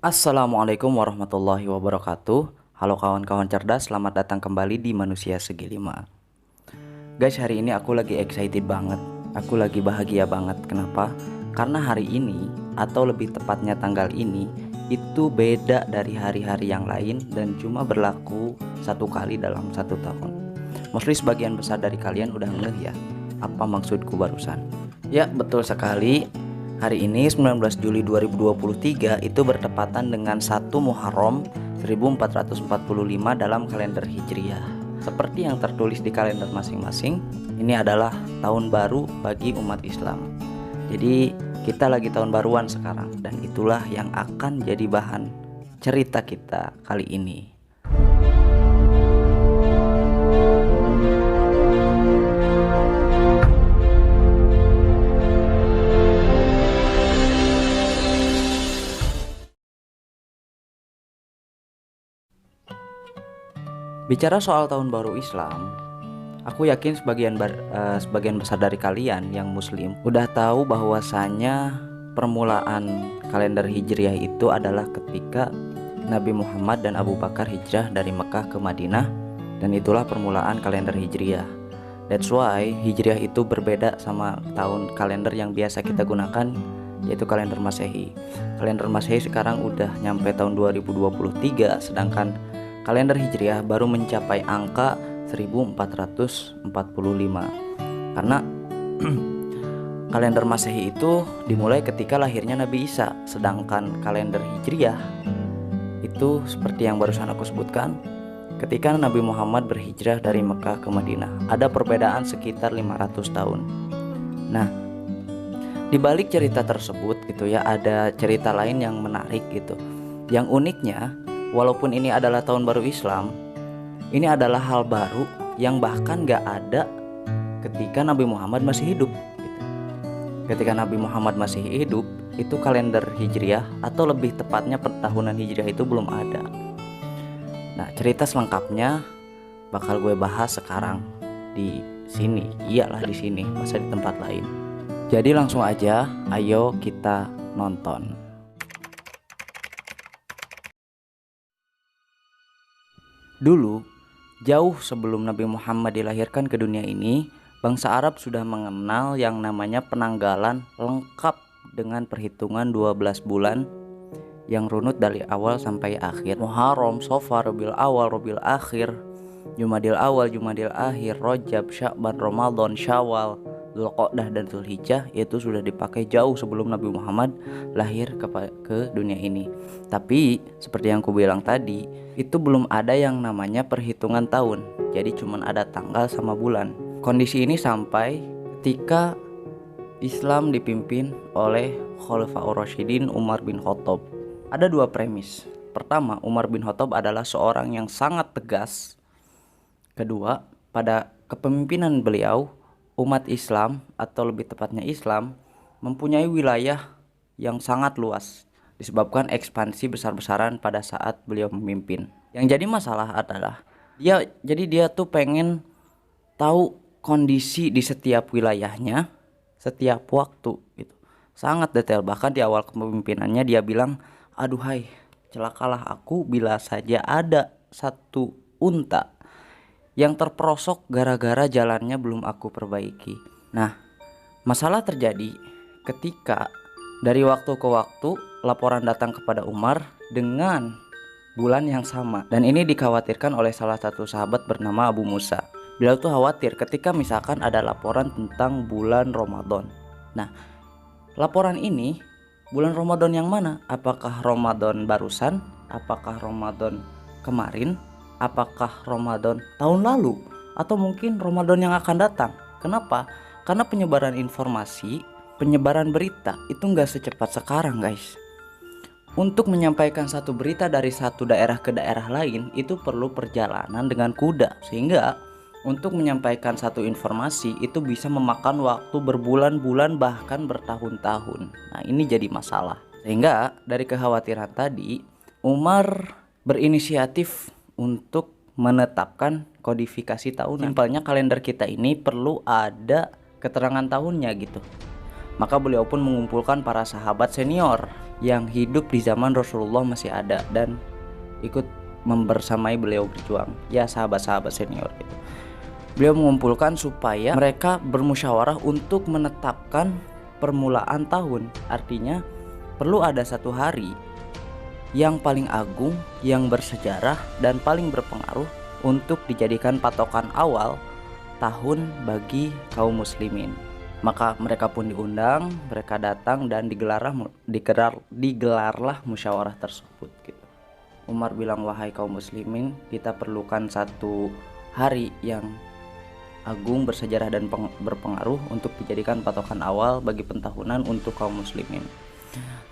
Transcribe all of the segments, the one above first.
Assalamualaikum warahmatullahi wabarakatuh. Halo kawan-kawan cerdas, selamat datang kembali di Manusia Segi 5. Guys, hari ini aku lagi excited banget. Aku lagi bahagia banget. Kenapa? Karena hari ini, atau lebih tepatnya tanggal ini, itu beda dari hari-hari yang lain dan cuma berlaku satu kali dalam satu tahun. Mostly sebagian besar dari kalian udah ngeh ya, apa maksudku barusan? Ya, betul sekali. Hari ini 19 Juli 2023 itu bertepatan dengan 1 Muharram 1445 dalam kalender Hijriah. Seperti yang tertulis di kalender masing-masing, ini adalah tahun baru bagi umat Islam. Jadi kita lagi tahun baruan sekarang, dan itulah yang akan jadi bahan cerita kita kali ini. Bicara soal tahun baru Islam, aku yakin sebagian besar dari kalian yang muslim udah tahu bahwasanya permulaan kalender Hijriah itu adalah ketika Nabi Muhammad dan Abu Bakar hijrah dari Mekah ke Madinah, dan itulah permulaan kalender Hijriah. That's why Hijriah itu berbeda sama tahun kalender yang biasa kita gunakan, yaitu kalender Masehi. Kalender Masehi sekarang udah nyampe tahun 2023, sedangkan kalender Hijriah baru mencapai angka 1445. Karena kalender Masehi itu dimulai ketika lahirnya Nabi Isa, sedangkan kalender Hijriah itu seperti yang barusan aku sebutkan, ketika Nabi Muhammad berhijrah dari Mekah ke Madinah. Ada perbedaan sekitar 500 tahun. Nah, di balik cerita tersebut gitu ya, ada cerita lain yang menarik gitu. Yang uniknya, walaupun ini adalah tahun baru Islam, ini adalah hal baru yang bahkan gak ada ketika Nabi Muhammad masih hidup gitu. Ketika Nabi Muhammad masih hidup, itu kalender Hijriah atau lebih tepatnya pertahunan Hijriah itu belum ada. Nah, cerita selengkapnya bakal gue bahas sekarang di sini. Iyalah di sini, masa di tempat lain. Jadi langsung aja, ayo kita nonton. Dulu, jauh sebelum Nabi Muhammad dilahirkan ke dunia ini, bangsa Arab sudah mengenal yang namanya penanggalan lengkap dengan perhitungan 12 bulan yang runut dari awal sampai akhir. Muharram, Safar, Rabiul Awal, Rabiul Akhir, Jumadil Awal, Jumadil Akhir, Rajab, Sya'ban, Ramadan, Syawal, Dzulqa'dah dan Dzulhijjah itu sudah dipakai jauh sebelum Nabi Muhammad lahir ke dunia ini. Tapi seperti yang aku bilang tadi, itu belum ada yang namanya perhitungan tahun. Jadi cuma ada tanggal sama bulan. Kondisi ini sampai ketika Islam dipimpin oleh Khulafaur Rasyidin Umar bin Khattab. Ada dua premis. Pertama, Umar bin Khattab adalah seorang yang sangat tegas. Kedua, pada kepemimpinan beliau, umat Islam atau lebih tepatnya Islam mempunyai wilayah yang sangat luas disebabkan ekspansi besar-besaran pada saat beliau memimpin. Yang jadi masalah adalah dia tuh pengen tahu kondisi di setiap wilayahnya setiap waktu gitu. Sangat detail, bahkan di awal kepemimpinannya dia bilang, "Aduhai, celakalah aku bila saja ada satu unta yang terperosok gara-gara jalannya belum aku perbaiki." Nah, masalah terjadi ketika dari waktu ke waktu laporan datang kepada Umar dengan bulan yang sama, dan ini dikhawatirkan oleh salah satu sahabat bernama Abu Musa. Beliau tuh khawatir ketika misalkan ada laporan tentang bulan Ramadan. Nah, laporan ini bulan Ramadan yang mana? Apakah Ramadan barusan? Apakah Ramadan kemarin? Apakah Ramadan tahun lalu? Atau mungkin Ramadan yang akan datang? Kenapa? Karena penyebaran informasi, penyebaran berita itu nggak secepat sekarang, guys. Untuk menyampaikan satu berita dari satu daerah ke daerah lain itu perlu perjalanan dengan kuda, sehingga untuk menyampaikan satu informasi itu bisa memakan waktu berbulan-bulan bahkan bertahun-tahun. Nah, ini jadi masalah. Sehingga dari kekhawatiran tadi, Umar berinisiatif untuk menetapkan kodifikasi tahunan. Simpelnya kalender kita ini perlu ada keterangan tahunnya gitu. Maka beliau pun mengumpulkan para sahabat senior yang hidup di zaman Rasulullah masih ada dan ikut membersamai beliau berjuang, ya sahabat-sahabat senior gitu. Beliau mengumpulkan supaya mereka bermusyawarah untuk menetapkan permulaan tahun. Artinya perlu ada satu hari yang paling agung, yang bersejarah dan paling berpengaruh untuk dijadikan patokan awal tahun bagi kaum muslimin. Maka mereka pun diundang, mereka datang dan digelarlah musyawarah tersebut gitu. Umar bilang, wahai kaum muslimin, kita perlukan satu hari yang agung, bersejarah dan berpengaruh untuk dijadikan patokan awal bagi pentahunan untuk kaum muslimin.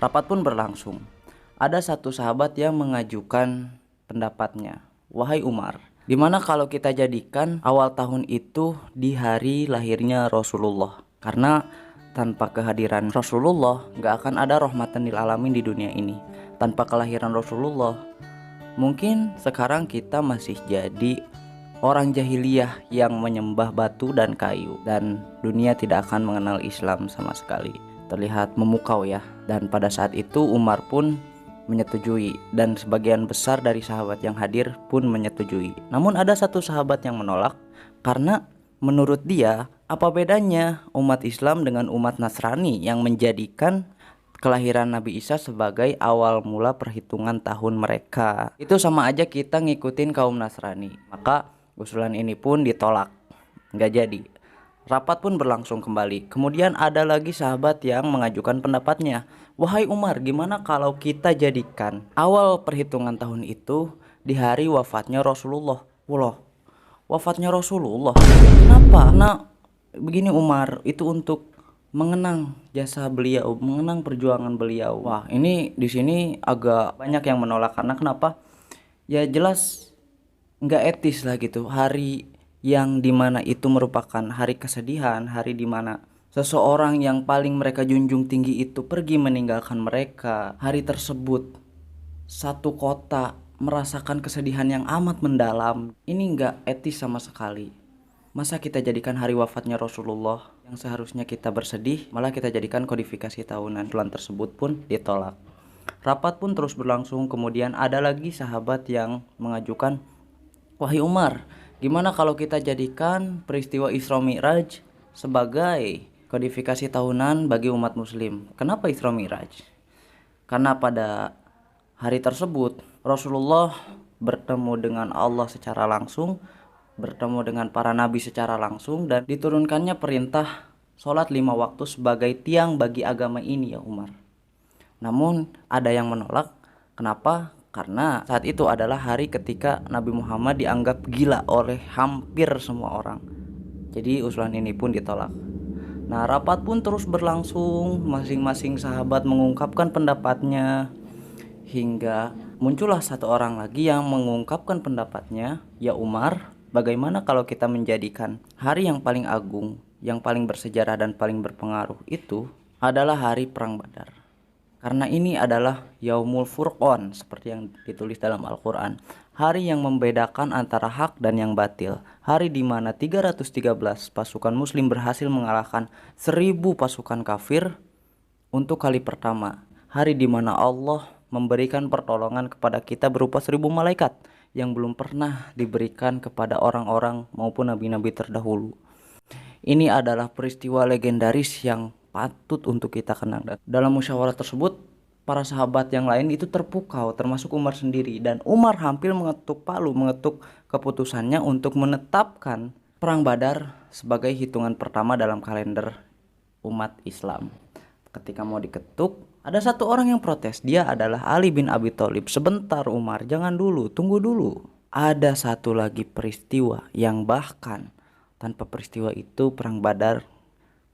Rapat pun berlangsung. Ada satu sahabat yang mengajukan pendapatnya, wahai Umar, dimana kalau kita jadikan awal tahun itu di hari lahirnya Rasulullah? Karena tanpa kehadiran Rasulullah gak akan ada rahmatan lil alamin di dunia ini. Tanpa kelahiran Rasulullah, mungkin sekarang kita masih jadi orang jahiliyah yang menyembah batu dan kayu, dan dunia tidak akan mengenal Islam sama sekali. Terlihat memukau ya. Dan pada saat itu Umar pun menyetujui, dan sebagian besar dari sahabat yang hadir pun menyetujui. Namun ada satu sahabat yang menolak, karena menurut dia, apa bedanya umat Islam dengan umat Nasrani yang menjadikan kelahiran Nabi Isa sebagai awal mula perhitungan tahun mereka? Itu sama aja kita ngikutin kaum Nasrani. Maka usulan ini pun ditolak, nggak jadi. Rapat pun berlangsung kembali. Kemudian ada lagi sahabat yang mengajukan pendapatnya, wahai Umar, gimana kalau kita jadikan awal perhitungan tahun itu di hari wafatnya Rasulullah? Wallah, wafatnya Rasulullah. Kenapa? Nah, begini Umar, itu untuk mengenang jasa beliau, mengenang perjuangan beliau. Wah, ini di sini agak banyak yang menolak, karena kenapa? Ya jelas nggak etis lah gitu. Hari yang dimana itu merupakan hari kesedihan, hari dimana seseorang yang paling mereka junjung tinggi itu pergi meninggalkan mereka. Hari tersebut satu kota merasakan kesedihan yang amat mendalam. Ini nggak etis sama sekali. Masa kita jadikan hari wafatnya Rasulullah yang seharusnya kita bersedih, malah kita jadikan kodifikasi tahunan. Bulan tersebut pun ditolak. Rapat pun terus berlangsung. Kemudian ada lagi sahabat yang mengajukan, wahai Umar, gimana kalau kita jadikan peristiwa Isra Mi'raj sebagai kodifikasi tahunan bagi umat muslim? Kenapa Isra Mi'raj? Karena pada hari tersebut Rasulullah bertemu dengan Allah secara langsung, bertemu dengan para nabi secara langsung, dan diturunkannya perintah sholat 5 waktu sebagai tiang bagi agama ini ya Umar. Namun ada yang menolak. Kenapa? Karena saat itu adalah hari ketika Nabi Muhammad dianggap gila oleh hampir semua orang. Jadi usulan ini pun ditolak. Nah, rapat pun terus berlangsung. Masing-masing sahabat mengungkapkan pendapatnya, hingga muncullah satu orang lagi yang mengungkapkan pendapatnya, ya Umar, bagaimana kalau kita menjadikan hari yang paling agung, yang paling bersejarah dan paling berpengaruh itu adalah hari Perang Badar? Karena ini adalah Yaumul Furqan, seperti yang ditulis dalam Al-Quran. Hari yang membedakan antara hak dan yang batil. Hari di mana 313 pasukan muslim berhasil mengalahkan 1000 pasukan kafir untuk kali pertama. Hari di mana Allah memberikan pertolongan kepada kita berupa 1000 malaikat yang belum pernah diberikan kepada orang-orang maupun nabi-nabi terdahulu. Ini adalah peristiwa legendaris yang patut untuk kita kenang. Dalam musyawarah tersebut, para sahabat yang lain itu terpukau, termasuk Umar sendiri. Dan Umar hampir mengetuk palu, mengetuk keputusannya untuk menetapkan Perang Badar sebagai hitungan pertama dalam kalender umat Islam. Ketika mau diketuk, ada satu orang yang protes. Dia adalah Ali bin Abi Thalib. Sebentar Umar, jangan dulu, tunggu dulu. Ada satu lagi peristiwa yang bahkan tanpa peristiwa itu Perang Badar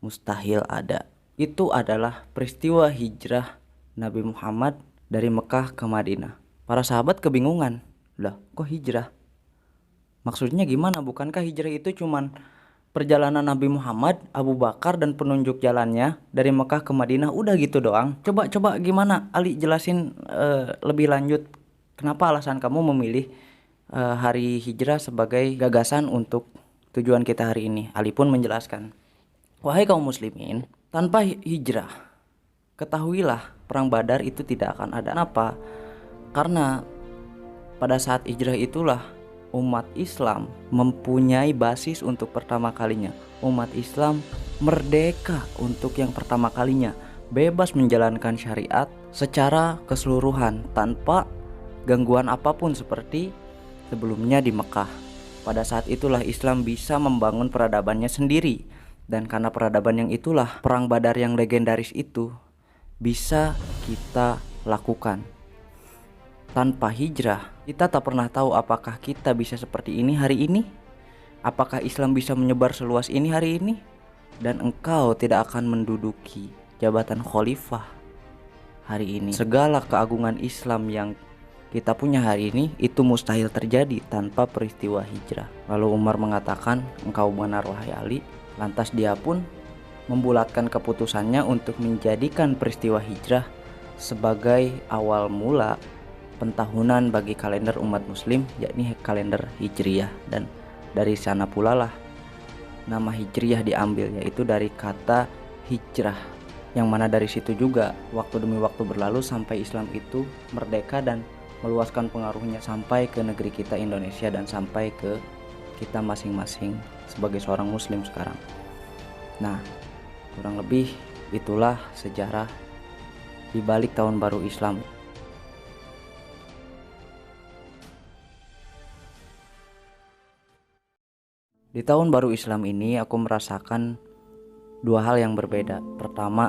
mustahil ada. Itu adalah peristiwa hijrah Nabi Muhammad dari Mekah ke Madinah. Para sahabat kebingungan. Lah, kok hijrah? Maksudnya gimana? Bukankah hijrah itu cuman perjalanan Nabi Muhammad, Abu Bakar dan penunjuk jalannya dari Mekah ke Madinah, udah gitu doang? Coba gimana? Ali jelasin lebih lanjut. Kenapa alasan kamu memilih hari hijrah sebagai gagasan untuk tujuan kita hari ini? Ali pun menjelaskan, wahai kaum muslimin, tanpa hijrah ketahuilah perang Badar itu tidak akan ada. Kenapa? Karena pada saat hijrah itulah umat Islam mempunyai basis untuk pertama kalinya. Umat Islam merdeka untuk yang pertama kalinya, bebas menjalankan syariat secara keseluruhan tanpa gangguan apapun seperti sebelumnya di Mekah. Pada saat itulah Islam bisa membangun peradabannya sendiri, dan karena peradaban yang itulah perang Badar yang legendaris itu bisa kita lakukan. Tanpa hijrah, kita tak pernah tahu apakah kita bisa seperti ini hari ini, apakah Islam bisa menyebar seluas ini hari ini, dan engkau tidak akan menduduki jabatan khalifah hari ini. Segala keagungan Islam yang kita punya hari ini itu mustahil terjadi tanpa peristiwa hijrah. Lalu Umar mengatakan, engkau benar wahai Ali. Lantas dia pun membulatkan keputusannya untuk menjadikan peristiwa hijrah sebagai awal mula pentahunan bagi kalender umat muslim, yakni kalender Hijriyah. Dan dari sana pula lah nama Hijriyah diambil, yaitu dari kata hijrah, yang mana dari situ juga waktu demi waktu berlalu sampai Islam itu merdeka dan meluaskan pengaruhnya sampai ke negeri kita Indonesia dan sampai ke kita masing-masing sebagai seorang muslim sekarang. Nah, kurang lebih itulah sejarah di balik tahun baru Islam. Di tahun baru Islam ini aku merasakan dua hal yang berbeda. Pertama,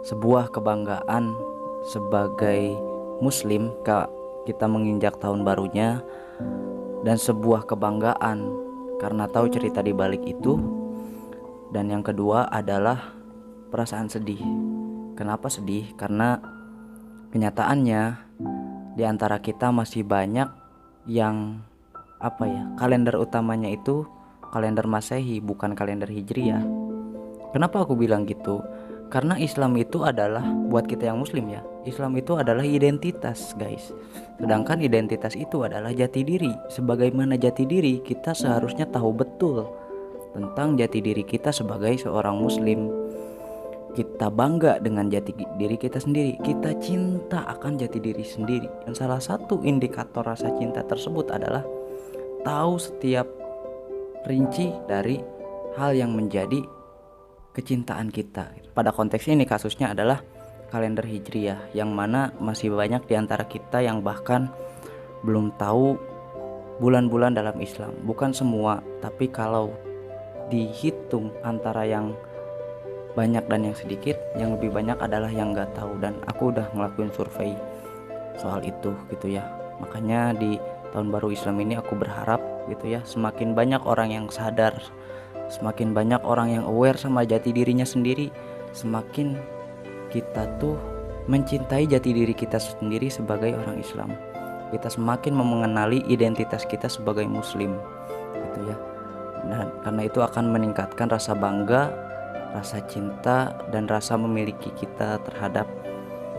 sebuah kebanggaan sebagai muslim kita menginjak tahun barunya, dan sebuah kebanggaan karena tahu cerita di balik itu. Dan yang kedua adalah perasaan sedih. Kenapa sedih? Karena kenyataannya di antara kita masih banyak yang kalender utamanya itu kalender Masehi, bukan kalender Hijriyah. Kenapa aku bilang gitu? Karena Islam itu adalah, buat kita yang muslim ya, Islam itu adalah identitas, guys. Sedangkan identitas itu adalah jati diri. Sebagaimana jati diri, kita seharusnya tahu betul tentang jati diri kita sebagai seorang muslim. Kita bangga dengan jati diri kita sendiri. Kita cinta akan jati diri sendiri. Dan salah satu indikator rasa cinta tersebut adalah tahu setiap rinci dari hal yang menjadi kecintaan kita. Pada konteks ini kasusnya adalah kalender Hijriyah, yang mana masih banyak di antara kita yang bahkan belum tahu bulan-bulan dalam Islam. Bukan semua, tapi kalau dihitung antara yang banyak dan yang sedikit, yang lebih banyak adalah yang gak tahu. Dan aku udah ngelakuin survei soal itu gitu ya. Makanya di tahun baru Islam ini aku berharap gitu ya, semakin banyak orang yang sadar, semakin banyak orang yang aware sama jati dirinya sendiri, semakin kita tuh mencintai jati diri kita sendiri sebagai orang Islam. Kita semakin mengenali identitas kita sebagai muslim gitu ya. Dan karena itu akan meningkatkan rasa bangga, rasa cinta, dan rasa memiliki kita terhadap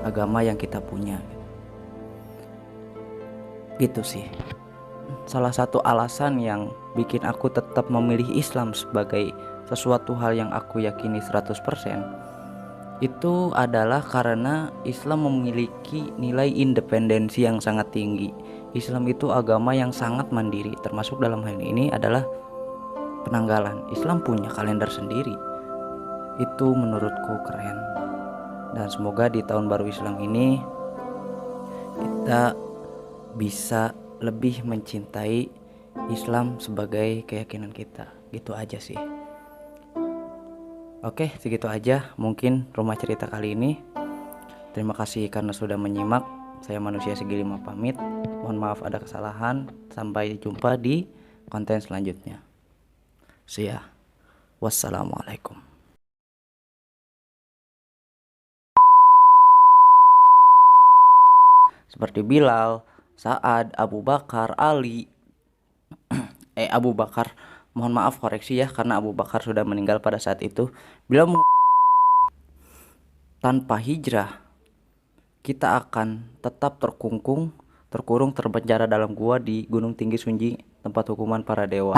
agama yang kita punya gitu sih. Salah satu alasan yang bikin aku tetap memilih Islam sebagai sesuatu hal yang aku yakini 100% itu adalah karena Islam memiliki nilai independensi yang sangat tinggi. Islam itu agama yang sangat mandiri, termasuk dalam hal ini adalah penanggalan. Islam punya kalender sendiri. Itu menurutku keren. Dan semoga di tahun baru Islam ini kita bisa lebih mencintai Islam sebagai keyakinan kita. Gitu aja sih. Oke, segitu aja mungkin rumah cerita kali ini. Terima kasih karena sudah menyimak. Saya manusia segi 5 pamit. Mohon maaf ada kesalahan. Sampai jumpa di konten selanjutnya. See ya. Wassalamualaikum. Seperti Bilal, Sa'ad, Abu Bakar, Ali. Abu Bakar, mohon maaf koreksi ya, karena Abu Bakar sudah meninggal pada saat itu. Tanpa hijrah, kita akan tetap terkurung, terpenjara dalam gua di Gunung Tinggi Sunji, tempat hukuman para dewa.